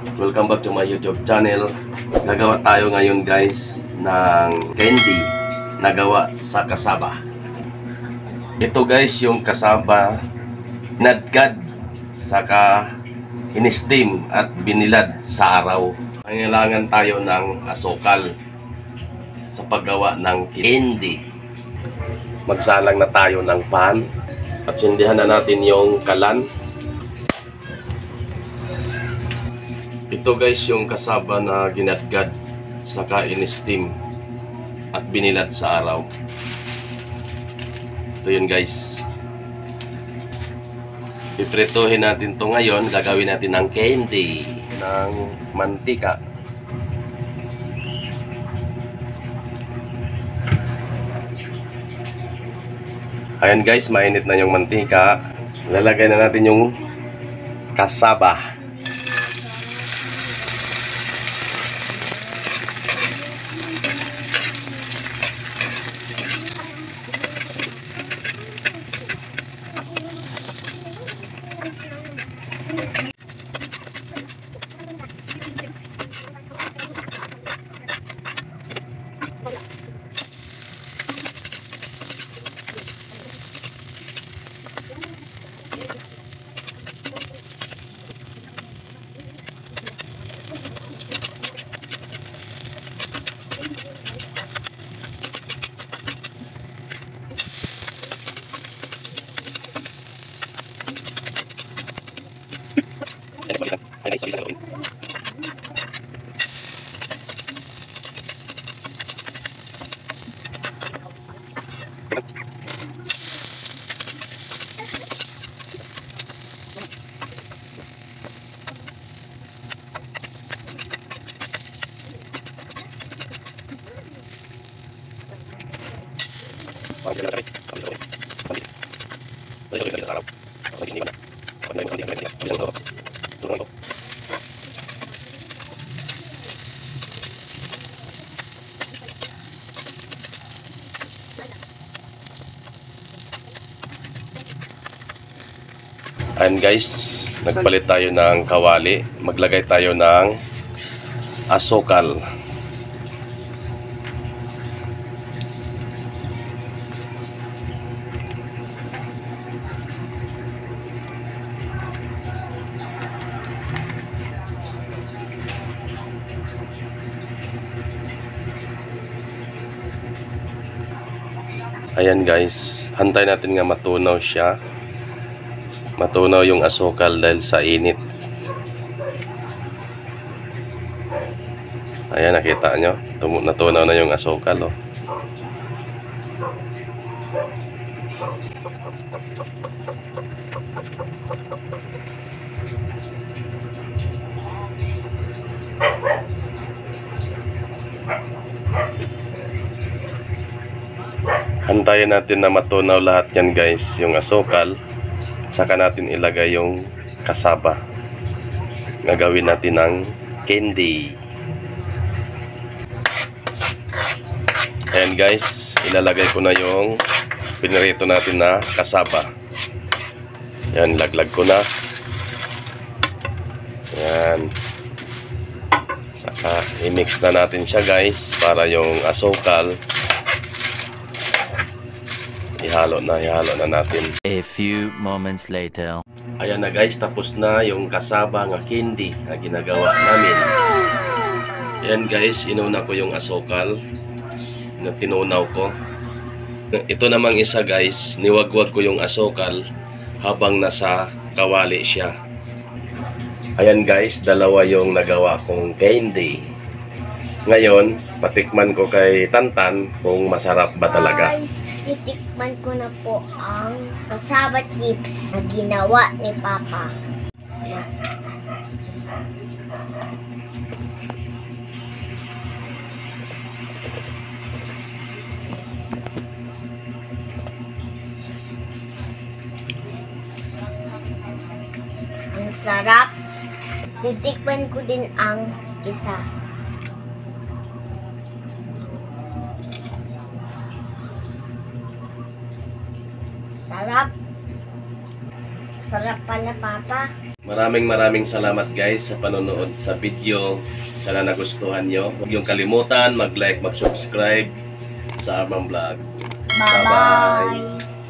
Welcome back to my YouTube channel. Gagawa tayo ngayon guys ng candy na gawa sa kasaba. Ito guys yung kasaba nadgad saka in-steam at binilad sa araw. Kailangan tayo ng asukal sa paggawa ng candy. Magsalang na tayo ng pan at sindihan na natin yung kalan. Ito guys yung kasaba na ginadgad saka in-steam at binilad sa araw. Ito yun guys. Iprituhin natin to ngayon. Gagawin natin ng candy ng mantika. Ayan guys, mainit na yung mantika. Lalagay na natin yung kasaba. Ayan guys, nagpalit tayo ng kawali. Maglagay tayo ng asukal. Ayan guys, hantay natin nga matunaw siya. Matunaw yung asukal dahil sa init. Ayan, nakita nyo, natunaw na yung asukal, oh. Hantayin natin na matunaw lahat yan guys, yung asukal. Saka natin ilagay yung kasaba. Gagawin natin ng candy. Ayan guys, ilalagay ko na yung pinirito natin na kasaba. Ayan, laglag ko na. Ayan. Saka i-mix na natin siya guys para yung asukal ihalo na natin. A few moments later. Ayan na guys, tapos na yung kasaba nga candy na ginagawa namin. Ayan guys, inuna ko yung asukal na tinunaw ko. Ito namang isa guys, niwagwag ko yung asukal habang nasa kawali siya. Ayan guys, dalawa yung nagawa kong candy. Ngayon, patikman ko kay Tantan kung masarap ba talaga. Guys, titikman ko na po ang kasaba chips na ginawa ni Papa. Ang sarap. Titikman ko din ang isa. Sarap. Sarap pala, Papa. Maraming salamat guys sa panonood sa video. Sana nagustuhan nyo. Huwag yung kalimutan mag-like, mag-subscribe sa Armang Vlog. Bye-bye!